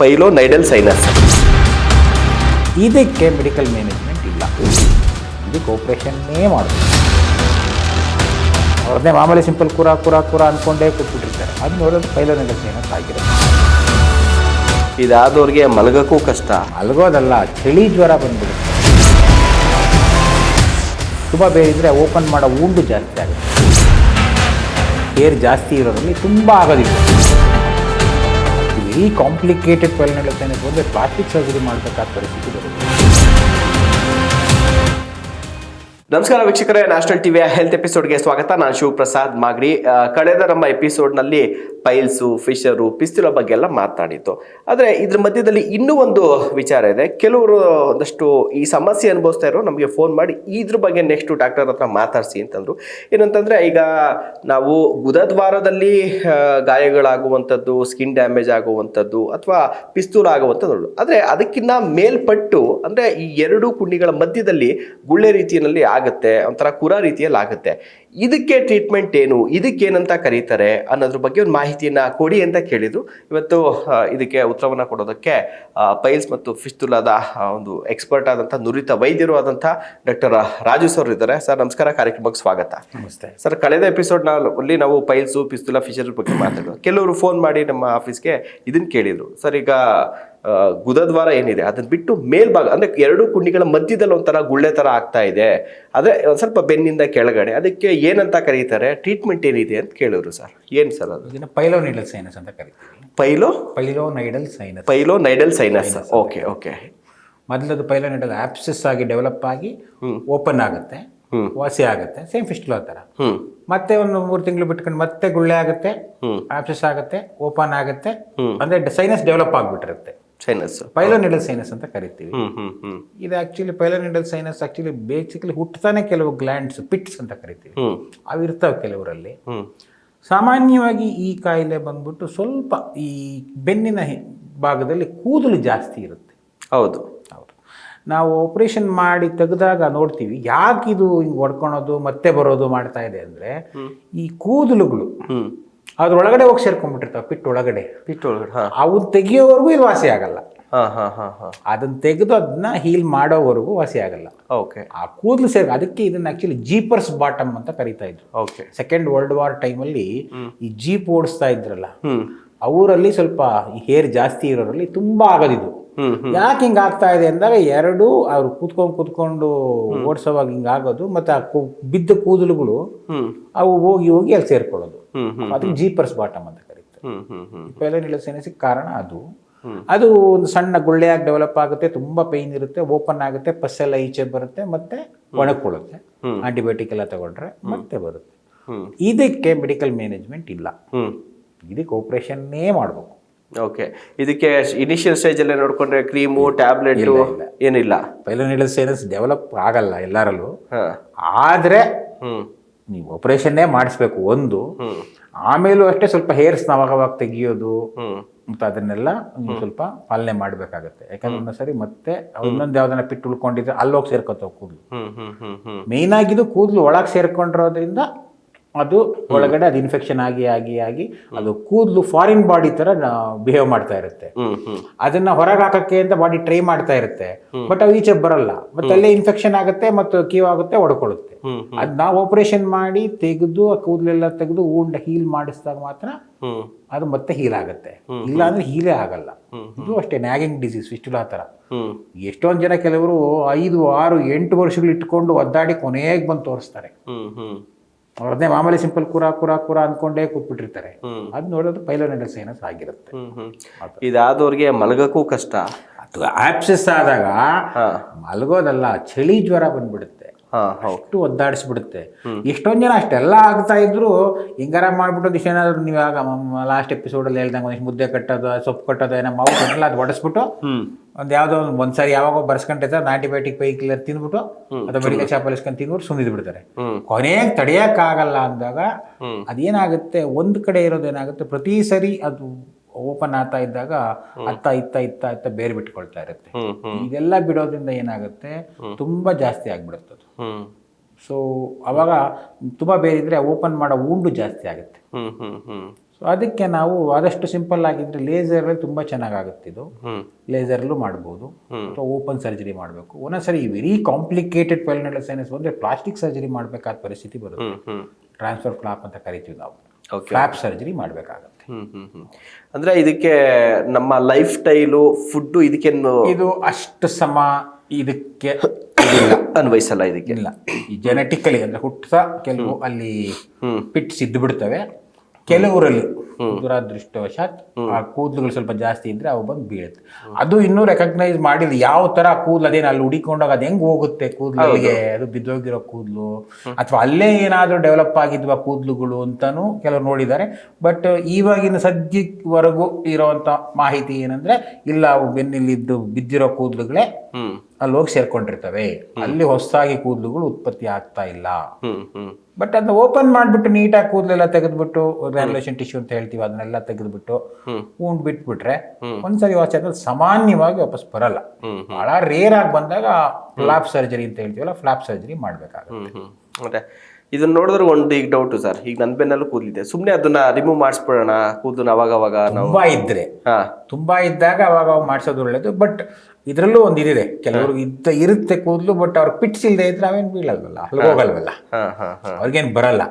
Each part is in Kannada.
ಪೈಲೋನೈಡಲ್ ಸೈನಸ್. ಇದಕ್ಕೆ ಮೆಡಿಕಲ್ ಮ್ಯಾನೇಜ್ಮೆಂಟ್ ಇಲ್ಲ, ಇದಕ್ಕೆ ಆಪರೇಷನ್ನೇ ಮಾಡೋದು. ಅವ್ರದ್ದೇ ಮಾಮೂಲಿ ಸಿಂಪಲ್ ಕುರ ಅಂದ್ಕೊಂಡೇ ಕೂತ್ಬಿಟ್ಟಿರ್ತಾರೆ. ಅದು ನೋಡೋದು ಪೈಲೋನೈಡಲ್ ಸೈನಸ್ ಆಗಿರುತ್ತೆ. ಇದಾದವ್ರಿಗೆ ಮಲಗಕ್ಕೂ ಕಷ್ಟ. ಮಲಗೋದಲ್ಲ, ಚಳಿ ಜ್ವರ ಬಂದ್ಬಿಡುತ್ತೆ. ತುಂಬ ಬೇರಿದ್ರೆ ಓಪನ್ ಮಾಡೋ ಉಂಡು ಜಾಸ್ತಿ ಆಗುತ್ತೆ. ಏರ್ ಜಾಸ್ತಿ ಇರೋದ್ರಲ್ಲಿ ತುಂಬ ಆಗೋದಿಲ್ಲ. ವೆರಿ ಕಾಂಪ್ಲಿಕೇಟೆಡ್ ಪೈಲೋನೈಡಲ್ ಸೈನಸ್ ಬಂದರೆ ಪ್ಲಾಸ್ಟಿಕ್ ಸರ್ಜರಿ ಮಾಡಬೇಕಾದ ಪರಿಸ್ಥಿತಿ ಬರುತ್ತೆ. ನಮಸ್ಕಾರ ವೀಕ್ಷಕರೇ, ನ್ಯಾಷನಲ್ ಟಿವಿಯ ಹೆಲ್ತ್ ಎಪಿಸೋಡ್ಗೆ ಸ್ವಾಗತ. ನಾನು ಶಿವಪ್ರಸಾದ್ ಮಾಗಡಿ. ಕಳೆದ ನಮ್ಮ ಎಪಿಸೋಡ್ನಲ್ಲಿ ಪೈಲ್ಸು, ಫಿಶರು, ಪಿಸ್ತುಲ ಬಗ್ಗೆ ಎಲ್ಲ ಮಾತನಾಡಿತ್ತು. ಆದರೆ ಇದ್ರ ಮಧ್ಯದಲ್ಲಿ ಇನ್ನೂ ಒಂದು ವಿಚಾರ ಇದೆ. ಕೆಲವರು ಒಂದಷ್ಟು ಈ ಸಮಸ್ಯೆ ಅನುಭವಿಸ್ತಾ ಇರೋ ನಮಗೆ ಫೋನ್ ಮಾಡಿ ಇದ್ರ ಬಗ್ಗೆ ನೆಕ್ಸ್ಟು ಡಾಕ್ಟರ್ ಹತ್ರ ಮಾತಾಡಿಸಿ ಅಂತಂದರು. ಏನಂತಂದರೆ, ಈಗ ನಾವು ಗುದದ್ವಾರದಲ್ಲಿ ಗಾಯಗಳಾಗುವಂಥದ್ದು, ಸ್ಕಿನ್ ಡ್ಯಾಮೇಜ್ ಆಗುವಂಥದ್ದು ಅಥವಾ ಪಿಸ್ತೂಲ ಆಗುವಂಥದ್ದು. ಆದರೆ ಅದಕ್ಕಿಂತ ಮೇಲ್ಪಟ್ಟು ಅಂದರೆ ಈ ಎರಡು ಕುಂಡಿಗಳ ಮಧ್ಯದಲ್ಲಿ ಗುಳ್ಳೆ ರೀತಿಯಲ್ಲಿ ಆಗುತ್ತೆ, ಒಂಥರ ಕುರ ರೀತಿಯಲ್ಲಿ ಆಗುತ್ತೆ. ಇದಕ್ಕೆ ಟ್ರೀಟ್ಮೆಂಟ್ ಏನು, ಇದಕ್ಕೇನಂತ ಕರೀತಾರೆ ಅನ್ನೋದ್ರ ಬಗ್ಗೆ ಒಂದು ಮಾಹಿತಿಯನ್ನ ಕೊಡಿ ಅಂತ ಕೇಳಿದ್ರು. ಇವತ್ತು ಇದಕ್ಕೆ ಉತ್ತರವನ್ನು ಕೊಡೋದಕ್ಕೆ ಪೈಲ್ಸ್ ಮತ್ತು ಫಿಸ್ತುಲಾದ ಒಂದು ಎಕ್ಸ್ಪರ್ಟ್ ಆದಂಥ ನುರಿತ ವೈದ್ಯರು ಆದಂಥ ಡಾಕ್ಟರ್ ರಾಜು ಸರ್ ಇದ್ದಾರೆ. ಸರ್ ನಮಸ್ಕಾರ, ಕಾರ್ಯಕ್ರಮಕ್ಕೆ ಸ್ವಾಗತ. ನಮಸ್ತೆ ಸರ್. ಕಳೆದ ಎಪಿಸೋಡ್ನಲ್ಲಿ ನಾವು ಪೈಲ್ಸು, ಪಿಸ್ತುಲ, ಫಿಶರ್ ಬಗ್ಗೆ ಮಾತಾಡೋದು. ಕೆಲವರು ಫೋನ್ ಮಾಡಿ ನಮ್ಮ ಆಫೀಸ್ಗೆ ಇದನ್ನು ಕೇಳಿದರು. ಸರ್, ಈಗ ಗುದದ್ವಾರ ಏನಿದೆ ಅದನ್ನ ಬಿಟ್ಟು ಮೇಲ್ಭಾಗ ಅಂದರೆ ಎರಡು ಕುಂಡಿಗಳ ಮಧ್ಯದಲ್ಲಿ ಒಂಥರ ಗುಳ್ಳೆ ಥರ ಆಗ್ತಾ ಇದೆ, ಆದರೆ ಒಂದು ಸ್ವಲ್ಪ ಬೆನ್ನಿಂದ ಕೆಳಗಡೆ, ಅದಕ್ಕೆ ಏನಂತ ಕರೀತಾರೆ, ಟ್ರೀಟ್ಮೆಂಟ್ ಏನಿದೆ ಅಂತ ಕೇಳಿದ್ರು. ಸರ್ ಏನು ಸರ್ ಅದು? ಇದನ್ನು ಪೈಲೋನೈಡಲ್ ಸೈನಸ್ ಅಂತ ಕರಿತೀವಿ. ಪೈಲೋನೈಡಲ್ ಸೈನಸ್. ಓಕೆ. ಮೊದಲದು ಪೈಲೋನೈಡಲ್ ಆಪ್ಸಿಸ್ ಆಗಿ ಡೆವಲಪ್ ಆಗಿ ಓಪನ್ ಆಗುತ್ತೆ, ವಾಸಿ ಆಗುತ್ತೆ, ಸೇಮ್ ಫಿಸ್ಟುಲಾ ಥರ. ಮತ್ತೆ ಒಂದು 3 ತಿಂಗಳು ಬಿಟ್ಕೊಂಡು ಮತ್ತೆ ಗುಳ್ಳೆ ಆಗುತ್ತೆ, ಆಪ್ಸಿಸ್ ಆಗುತ್ತೆ, ಓಪನ್ ಆಗುತ್ತೆ, ಅಂದ್ರೆ ಸೈನಸ್ ಡೆವಲಪ್ ಆಗಿಬಿಟ್ಟಿರುತ್ತೆ. ಸೈನಸ್ ಪೈಲೋನೈಡಲ್ ಸೈನಸ್ ಅಂತ ಕರಿತೀವಿ. ಇದು ಆಕ್ಚುಲಿ ಪೈಲೋನೈಡಲ್ ಸೈನಸ್ ಆಕ್ಚುಲಿ ಬೇಸಿಕಲಿ ಹುಟ್ಟತಾನೆ ಕೆಲವು ಗ್ಲ್ಯಾಂಡ್ಸ್, ಪಿಟ್ಸ್ ಅಂತ ಕರಿತೀವಿ, ಅವು ಇರ್ತಾವೆ ಕೆಲವರಲ್ಲಿ. ಸಾಮಾನ್ಯವಾಗಿ ಈ ಕಾಯಿಲೆ ಬಂದ್ಬಿಟ್ಟು ಸ್ವಲ್ಪ ಈ ಬೆನ್ನಿನ ಭಾಗದಲ್ಲಿ ಕೂದಲು ಜಾಸ್ತಿ ಇರುತ್ತೆ. ಹೌದು. ನಾವು ಆಪರೇಷನ್ ಮಾಡಿ ತೆಗೆದಾಗ ನೋಡ್ತೀವಿ ಯಾಕೆ ಇದು ಹಿಂಗೆ ಹೊಡ್ಕೊಳೋದು ಮತ್ತೆ ಬರೋದು ಮಾಡ್ತಾ ಇದೆ ಅಂದರೆ, ಈ ಕೂದಲುಗಳು ಅದ್ರೊಳಗಡೆ ಹೋಗಿ ಸೇರ್ಕೊಂಡ್ಬಿಟ್ಟಿರ್ತಾವೆ, ಪಿಟ್ ಒಳಗಡೆ. ಅವನ್ನ ತೆಗಿಯೋವರೆಗೂ ಇದು ವಾಸಿ ಆಗಲ್ಲ. ಅದನ್ನ ತೆಗೆದು ಅದನ್ನ ಹೀಲ್ ಮಾಡೋವರೆಗೂ ವಾಸಿ ಆಗಲ್ಲ. ಆ ಕೂದಲು ಅದಕ್ಕೆ ಇದನ್ನ ಆಕ್ಚುಲಿ ಜೀಪರ್ಸ್ ಬಾಟಮ್ ಅಂತ ಕರಿತಾ ಇದ್ರು. ಸೆಕೆಂಡ್ ವರ್ಲ್ಡ್ ವಾರ್ ಟೈಮಲ್ಲಿ ಈ ಜೀಪ್ ಓಡಿಸ್ತಾ ಇದ್ರಲ್ಲ, ಅವರಲ್ಲಿ ಸ್ವಲ್ಪ ಈ ಹೇರ್ ಜಾಸ್ತಿ ಇರೋರಲ್ಲಿ ತುಂಬಾ ಆಗೋದಿದು. ಯಾಕೆ ಹಿಂಗ ಆಗ್ತಾ ಇದೆ ಅಂದಾಗ, ಎರಡು ಅವ್ರು ಕೂತ್ಕೊಂಡು ಓಡಿಸೋವಾಗ ಹಿಂಗಾಗೋದು, ಮತ್ತೆ ಆ ಬಿದ್ದ ಕೂದಲುಗಳು ಅವು ಹೋಗಿ ಅಲ್ಲಿ ಸೇರ್ಕೊಳ್ಳೋದು. ಅದಕ್ಕೆ ಜೀಪರ್ಸ್ ಬಾಟಮ್ ಅಂತ ಕರೀತಾರೆ. ಪೈಲೋನೈಡಲ್ ಸೈನಸ್ಗೆ ಕಾರಣ ಅದು ಒಂದು ಸಣ್ಣ ಗುಳ್ಳೆಯಾಗಿ ಡೆವಲಪ್ ಆಗುತ್ತೆ, ತುಂಬಾ ಪೈನ್ ಇರುತ್ತೆ, ಓಪನ್ ಆಗುತ್ತೆ, ಪಸ್ಸೆಲ್ಲ ಈಚೆ ಬರುತ್ತೆ, ಮತ್ತೆ ಒಣಕೊಳ್ಳುತ್ತೆ. ಆಂಟಿಬಯೋಟಿಕ್ ಎಲ್ಲ ತಗೊಂಡ್ರೆ ಮತ್ತೆ ಬರುತ್ತೆ. ಇದಕ್ಕೆ ಮೆಡಿಕಲ್ ಮ್ಯಾನೇಜ್ಮೆಂಟ್ ಇಲ್ಲ, ಇದಕ್ಕೆ ಆಪರೇಷನ್ನೇ ಮಾಡಬೇಕು. ಓಕೆ. ಇದಕ್ಕೆ ಇನಿಷಿಯಲ್ ಸ್ಟೇಜ್ ಅಲ್ಲಿ ನೋಡ್ಕೊಂಡ್ರೆ ಕ್ರೀಮು, ಟ್ಯಾಬ್ಲೆಟ್ ಏನಿಲ್ಲ. ಪೈಲೋನೈಡಲ್ ಸೈನಸ್ ಡೆವಲಪ್ ಆಗಲ್ಲ ಎಲ್ಲರಲ್ಲೂ, ಆದ್ರೆ ನೀವು ಆಪರೇಷನ್ನೇ ಮಾಡಿಸ್ಬೇಕು ಒಂದು. ಆಮೇಲೂ ಅಷ್ಟೇ ಸ್ವಲ್ಪ ಹೇರ್ಸ್ ಅವಾಗ ತೆಗಿಯೋದು ಮತ್ತು ಅದನ್ನೆಲ್ಲ ನೀವು ಸ್ವಲ್ಪ ಪಾಲನೆ ಮಾಡಬೇಕಾಗತ್ತೆ. ಯಾಕಂದ್ರೆ ಒಂದೊಂದ್ಸರಿ ಮತ್ತೆ ಇನ್ನೊಂದು ಯಾವ್ದನ್ನ ಪಿಟ್ಟು ಉಳ್ಕೊಂಡಿದ್ರೆ ಅಲ್ಲೋಗಿ ಸೇರ್ಕೋತಾವ ಕೂದಲು. ಮೇಯ್ನ್ ಆಗಿದ್ದು ಕೂದಲು ಒಳಗೆ ಸೇರ್ಕೊಂಡಿರೋದ್ರಿಂದ ಅದು ಒಳಗಡೆ ಅದು ಇನ್ಫೆಕ್ಷನ್ ಆಗಿ ಅದು ಕೂದಲು ಫಾರಿನ್ ಬಾಡಿ ತರ ಬಿಹೇವ್ ಮಾಡ್ತಾ ಇರುತ್ತೆ. ಅದನ್ನ ಹೊರಗೆ ಹಾಕಕ್ಕೆ ಅಂತ ಬಾಡಿ ಟ್ರೈ ಮಾಡ್ತಾ ಇರುತ್ತೆ, ಬಟ್ ಅದು ಈಚೆ ಬರಲ್ಲ. ಮತ್ತೆ ಅಲ್ಲೇ ಇನ್ಫೆಕ್ಷನ್ ಆಗುತ್ತೆ ಮತ್ತು ಕೀವ್ ಆಗುತ್ತೆ, ಒಡ್ಕೊಳ್ಳುತ್ತೆ. ಅದ್ ನಾವು ಆಪರೇಷನ್ ಮಾಡಿ ತೆಗೆದು ಆ ಕೂದಲೆಲ್ಲ ತೆಗೆದು ಉಂಡ ಹೀಲ್ ಮಾಡಿಸಿದಾಗ ಮಾತ್ರ ಅದು ಮತ್ತೆ ಹೀಲ್ ಆಗುತ್ತೆ. ಇಲ್ಲ ಅಂದ್ರೆ ಹೀಲೇ ಆಗಲ್ಲ. ಇದು ಅಷ್ಟೇ ನ್ಯಾಗಿಂಗ್ ಡಿಸೀಸ್, ಫಿಸ್ಟುಲಾ ತರ. ಎಷ್ಟೊಂದ್ ಜನ ಕೆಲವರು 5, 6, 8 ವರ್ಷಗಳು ಇಟ್ಕೊಂಡು ಒದ್ದಾಡಿ ಕೊನೆಗೆ ಬಂದು ತೋರಿಸ್ತಾರೆ. ಅವ್ರದ್ದೇ ಮಾಮೂಲಿ ಸಿಂಪಲ್ ಕುರ ಅಂದ್ಕೊಂಡೇ ಕೂತ್ಬಿಟ್ಟಿರ್ತಾರೆ. ಅದು ನೋಡೋದು ಪೈಲೋನೈಡಲ್ ಸೈನಸ್ ಆಗಿರುತ್ತೆ. ಇದಾದವ್ರಿಗೆ ಮಲಗಕ್ಕೂ ಕಷ್ಟ. ಅದು ಆಪ್ಸಿಸ್ ಆದಾಗ ಮಲಗೋದಲ್ಲ, ಚಳಿ ಜ್ವರ ಬಂದ್ಬಿಡುತ್ತೆ, ಅಷ್ಟು ಒದ್ದಾಡಿಸ್ಬಿಡುತ್ತೆ. ಎಷ್ಟೊಂದ್ ಜನ ಅಷ್ಟೆಲ್ಲ ಆಗ್ತಾ ಇದ್ರು ಹಿಂಗಾರ ಮಾಡ್ಬಿಟ್ಟು ಏನಾದ್ರು ನೀವು ಆಗ ಲಾಸ್ಟ್ ಎಪಿಸೋಡಲ್ಲಿ ಹೇಳ್ದಂಗೆ ಒಂದಿಷ್ಟು ಮುದ್ದೆ ಕಟ್ಟೋದು, ಸೊಪ್ಪು ಕಟ್ಟೋದು, ಏನೋ ಮಾವು ಕಟ್ಟಲ್ಲ, ಅದು ಒಡಿಸ್ಬಿಟ್ಟು ಯಾವ್ದೋ ಒಂದ್ಸರಿ ಯಾವಾಗ ಬರ್ಸ್ಕೊಂಡಿರ್ತಾರೆ, ಆಂಟಿಬಯೋಟಿಕ್ ಪೈ ಕಿಲ್ಲರ್ ತಿಂದ್ಬಿಟ್ಟು ಅಥವಾ ಮೆಡಿಕಲ್ ಶಾಪಲ್ಲಿ ಇಸ್ಕೊಂಡು ತಿಂದ್ಬಿಟ್ಟು ಸುಮ್ಮನಿದ್ ಬಿಡ್ತಾರೆ. ಕೊನೆಗೆ ತಡೆಯಕ್ಕಾಗಲ್ಲ ಅಂದಾಗ ಅದೇನಾಗುತ್ತೆ, ಒಂದ್ ಕಡೆ ಇರೋದೇನಾಗುತ್ತೆ, ಪ್ರತಿ ಸರಿ ಅದು ಓಪನ್ ಆಗ್ತಾ ಇದ್ದಾಗ ಇತ್ತ ಬೇರೆ ಬಿಟ್ಕೊಳ್ತಾ ಇರುತ್ತೆ. ಇದೆಲ್ಲ ಬಿಡೋದ್ರಿಂದ ಏನಾಗುತ್ತೆ, ತುಂಬಾ ಜಾಸ್ತಿ ಆಗ್ಬಿಡುತ್ತೆ. ಸೊ ಅವಾಗ ತುಂಬಾ ಬೇರೆ ಇದ್ರೆ ಓಪನ್ ಮಾಡೋ ಉಂಡು ಜಾಸ್ತಿ ಆಗುತ್ತೆ. ಸೊ ಸೊ ಅದಕ್ಕೆ ನಾವು ಆದಷ್ಟು ಸಿಂಪಲ್ ಆಗಿದ್ರೆ ಲೇಸರಲ್ಲಿ ತುಂಬ ಚೆನ್ನಾಗಾಗುತ್ತೆ ಇದು. ಲೇಸರಲ್ಲೂ ಮಾಡ್ಬೋದು ಅಥವಾ ಓಪನ್ ಸರ್ಜರಿ ಮಾಡಬೇಕು. ಒಂದೊಂದ್ಸರಿ ವೆರಿ ಕಾಂಪ್ಲಿಕೇಟೆಡ್ ಪೈಲೋನೈಡಲ್ ಸೈನಸ್ ಬಂದರೆ ಪ್ಲಾಸ್ಟಿಕ್ ಸರ್ಜರಿ ಮಾಡಬೇಕಾದ ಪರಿಸ್ಥಿತಿ ಬರುತ್ತೆ. ಟ್ರಾನ್ಸ್ಫರ್ ಫ್ಲಾಪ್ ಅಂತ ಕರಿತೀವಿ ನಾವು. ಫ್ಲಾಪ್ ಸರ್ಜರಿ ಮಾಡಬೇಕಾಗತ್ತೆ. ಅಂದ್ರೆ ಇದಕ್ಕೆ ನಮ್ಮ ಲೈಫ್ ಸ್ಟೈಲು ಫುಡ್ಡು ಇದಕ್ಕೇನು ಇದು ಅಷ್ಟು ಸಮ ಇದಕ್ಕೆ ಅನ್ವಯಿಸಲ್ಲ. ಇದಕ್ಕೆ ಇಲ್ಲ. ಈ ಜೆನೆಟಿಕಲಿ ಅಂದ್ರೆ ಹುಟ್ಟ ಕೆಲವು ಅಲ್ಲಿ ಪಿಟ್ಸ್ ಇದ್ದು ಬಿಡ್ತವೆ. ಕೆಲವರಲ್ಲಿ ದುರಾದೃಷ್ಟವಶಾತ್ ಆ ಕೂದಲುಗಳು ಸ್ವಲ್ಪ ಜಾಸ್ತಿ ಇದ್ರೆ ಅವು ಬಂದು ಬೀಳುತ್ತೆ. ಅದು ಇನ್ನೂ ರೆಕಗ್ನೈಸ್ ಮಾಡಿಲ್ಲ ಯಾವ ತರ ಕೂದಲು ಅದೇನು ಅಲ್ಲಿ ಹುಡಿಕೊಂಡಾಗ ಅದು ಹೆಂಗ್ ಹೋಗುತ್ತೆ ಕೂದಲಿಗೆ, ಅದು ಬಿದ್ದೋಗಿರೋ ಕೂದಲು ಅಥವಾ ಅಲ್ಲೇ ಏನಾದರೂ ಡೆವಲಪ್ ಆಗಿದ್ವ ಕೂದಲುಗಳು ಅಂತಾನು ಕೆಲವರು ನೋಡಿದ್ದಾರೆ. ಬಟ್ ಇವಾಗಿನ ಸದ್ಯವರೆಗೂ ಇರೋವಂಥ ಮಾಹಿತಿ ಏನಂದ್ರೆ ಇಲ್ಲ, ಅವು ಬೆನ್ನಿಲ್ಲಿದ್ದು ಬಿದ್ದಿರೋ ಕೂದಲುಗಳೇ ಅಲ್ಲಿ ಹೋಗಿ ಸೇರ್ಕೊಂಡಿರ್ತವೆ, ಅಲ್ಲಿ ಹೊಸದಾಗಿ ಕೂದಲುಗಳು ಉತ್ಪತ್ತಿ ಆಗ್ತಾ ಇಲ್ಲ. ಬಟ್ ಅದನ್ನ ಓಪನ್ ಮಾಡಿಬಿಟ್ಟು ನೀಟಾಗಿ ಕೂದಲೆಲ್ಲ ತೆಗೆದ್ಬಿಟ್ಟು ಗ್ರಾನ್ಯುಲೇಷನ್ ಟಿಶ್ಯೂ ಅಂತ ಹೇಳ್ತೀವಿ, ಅದನ್ನೆಲ್ಲ ತೆಗೆದ್ಬಿಟ್ಟು ಉಂಡ್ ಬಿಟ್ಬಿಟ್ರೆ ಒಂದ್ಸರಿ ವಾಚ್ ಸಾಮಾನ್ಯವಾಗಿ ವಾಪಸ್ ಬರಲ್ಲ. ಬಹಳ ರೇರ್ ಆಗಿ ಬಂದಾಗ ಫ್ಲಾಪ್ ಸರ್ಜರಿ ಅಂತ ಹೇಳ್ತೀವಲ್ಲ, ಫ್ಲಾಪ್ ಸರ್ಜರಿ ಮಾಡ್ಬೇಕಾಗುತ್ತೆ. ಮತ್ತೆ ಇದನ್ನ ನೋಡಿದ್ರೆ ಒಂದು ಈಗ ಡೌಟು ಸರ್, ಈಗ ನನ್ನ ಬೆನ್ನಲ್ಲೂ ಕೂದಲಿದೆ, ಸುಮ್ಮನೆ ಅದನ್ನ ರಿಮೂವ್ ಮಾಡಿಸ್ಬಿಡೋಣ ಕೂದಲನ್ನ ಅವಾಗ ನಾವು ತುಂಬಾ ಇದ್ದಾಗ ಅವಾಗ ಮಾಡಿಸೋದು ಒಳ್ಳೇದು. ಬಟ್ ಇದರಲ್ಲೂ ಒಂದು ಇದಿದೆ, ಕೆಲವರು ಇರುತ್ತೆ ಕೂದಲು, ಬಟ್ ಅವ್ರ ಪಿಟ್ಸ್ ಇಲ್ಲದೆ ಇದ್ರೆ ಅವೇನು ಬೀಳಲ್ವಲ್ಲ, ಅಲ್ಲಿ ಹೋಗಲ್ವಲ್ಲ, ಅವ್ರಿಗೇನು ಬರಲ್ಲ.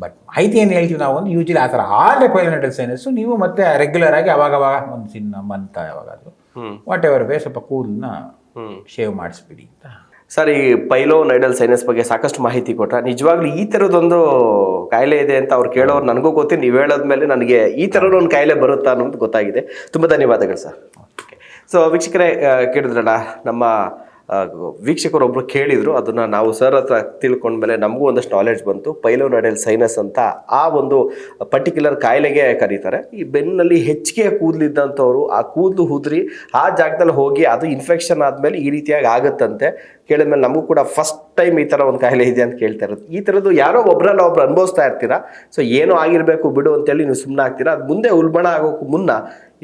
ಬಟ್ ಮಾಹಿತಿ ಏನು ಹೇಳ್ತೀವಿ ನಾವು, ಒಂದು ಯೂಶಲಿ ಆ ಥರ ಆದರೆ ಪೈಲೋನೈಡಲ್ ಸೈನಸ್ ನೀವು ಮತ್ತೆ ರೆಗ್ಯುಲರ್ ಆಗಿ ಅವಾಗ ಒಂದು ಮಂತ್ ಯಾವಾಗಾದ್ರು ವಾಟ್ ಎವರ್ ವೇ ಸ್ವಲ್ಪ ಕೂದಲನ್ನ ಶೇವ್ ಮಾಡಿಸ್ಬಿಡಿ ಅಂತ. ಸರ್, ಈ ಪೈಲೋನೈಡಲ್ ಸೈನಸ್ ಬಗ್ಗೆ ಸಾಕಷ್ಟು ಮಾಹಿತಿ ಕೊಟ್ಟ. ನಿಜವಾಗ್ಲೂ ಈ ಥರದೊಂದು ಕಾಯಿಲೆ ಇದೆ ಅಂತ ಅವ್ರು ಕೇಳೋರು ನನಗೂ ಗೊತ್ತಿಲ್ಲ. ನೀವು ಹೇಳೋದ್ಮೇಲೆ ನನಗೆ ಈ ಥರದ ಒಂದು ಕಾಯಿಲೆ ಬರುತ್ತಾ ಅನ್ನೋದು ಗೊತ್ತಾಗಿದೆ. ತುಂಬ ಧನ್ಯವಾದಗಳು ಸರ್. ಸೊ ವೀಕ್ಷಕರೇ, ಕೇಳಿದ್ರಲ್ಲ, ನಮ್ಮ ವೀಕ್ಷಕರೊಬ್ಬರು ಕೇಳಿದರು, ಅದನ್ನು ನಾವು ಸರ್ ಹತ್ರ ತಿಳ್ಕೊಂಡ್ಮೇಲೆ ನಮಗೂ ಒಂದಷ್ಟು ನಾಲೆಡ್ಜ್ ಬಂತು. ಪೈಲೋನೈಡಲ್ ಸೈನಸ್ ಅಂತ ಆ ಒಂದು ಪರ್ಟಿಕ್ಯುಲರ್ ಕಾಯಿಲೆಗೆ ಕರೀತಾರೆ. ಈ ಬೆನ್ನಲ್ಲಿ ಹೆಚ್ಚಿಗೆ ಕೂದಲಿದ್ದಂಥವ್ರು ಆ ಕೂದಲು ಉದುರಿ ಆ ಜಾಗದಲ್ಲಿ ಹೋಗಿ ಅದು ಇನ್ಫೆಕ್ಷನ್ ಆದಮೇಲೆ ಈ ರೀತಿಯಾಗಿ ಆಗುತ್ತಂತೆ. ಕೇಳಿದ್ಮೇಲೆ ನಮಗೂ ಕೂಡ ಫಸ್ಟ್ ಟೈಮ್ ಈ ಥರ ಒಂದು ಕಾಯಿಲೆ ಇದೆ ಅಂತ ಕೇಳ್ತಾ ಇರೋದು. ಈ ಥರದ್ದು ಯಾರೋ ಒಬ್ಬರಲ್ಲ ಒಬ್ರು ಅನುಭವಿಸ್ತಾ ಇರ್ತೀರಾ. ಸೊ ಏನೋ ಆಗಿರಬೇಕು ಬಿಡು ಅಂತೇಳಿ ನೀವು ಸುಮ್ಮನೆ ಆಗ್ತೀರಾ. ಅದು ಮುಂದೆ ಉಲ್ಬಣ ಆಗೋಕ್ಕೂ ಮುನ್ನ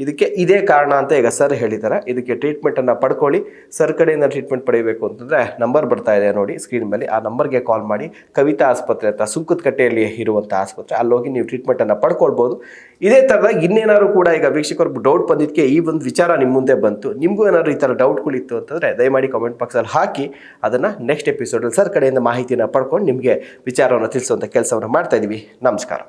ಇದಕ್ಕೆ ಇದೇ ಕಾರಣ ಅಂತ ಈಗ ಸರ್ ಹೇಳಿದ್ದಾರೆ. ಇದಕ್ಕೆ ಟ್ರೀಟ್ಮೆಂಟನ್ನು ಪಡ್ಕೊಳ್ಳಿ. ಸರ್ ಕಡೆಯಿಂದ ಟ್ರೀಟ್ಮೆಂಟ್ ಪಡೆಯಬೇಕು ಅಂತಂದರೆ ನಂಬರ್ ಬರ್ತಾ ಇದೆ ನೋಡಿ ಸ್ಕ್ರೀನ್ ಮೇಲೆ, ಆ ನಂಬರ್ಗೆ ಕಾಲ್ ಮಾಡಿ. ಕವಿತಾ ಆಸ್ಪತ್ರೆ ಅಂತ ಸುಂಕದಕಟ್ಟೆಯಲ್ಲಿ ಇರುವಂಥ ಆಸ್ಪತ್ರೆ, ಅಲ್ಲೋಗಿ ನೀವು ಟ್ರೀಟ್ಮೆಂಟನ್ನು ಪಡ್ಕೊಳ್ಬೋದು. ಇದೇ ಥರದಾಗ ಇನ್ನೇನಾದ್ರು ಕೂಡ ಈಗ ವೀಕ್ಷಕರು ಡೌಟ್ ಬಂದಿದ್ದಕ್ಕೆ ಈ ಒಂದು ವಿಚಾರ ನಿಮ್ಮ ಮುಂದೆ ಬಂತು. ನಿಮಗೂ ಏನಾದ್ರು ಈ ಥರ ಡೌಟ್ಗಳಿತ್ತು ಅಂತಂದರೆ ದಯಮಾಡಿ ಕಾಮೆಂಟ್ ಬಾಕ್ಸಲ್ಲಿ ಹಾಕಿ. ಅದನ್ನು ನೆಕ್ಸ್ಟ್ ಎಪಿಸೋಡಲ್ಲಿ ಸರ್ ಕಡೆಯಿಂದ ಮಾಹಿತಿಯನ್ನು ಪಡ್ಕೊಂಡು ನಿಮಗೆ ವಿಚಾರವನ್ನು ತಿಳಿಸುವಂಥ ಕೆಲಸವನ್ನು ಮಾಡ್ತಾ ಇದ್ದೀವಿ. ನಮಸ್ಕಾರ.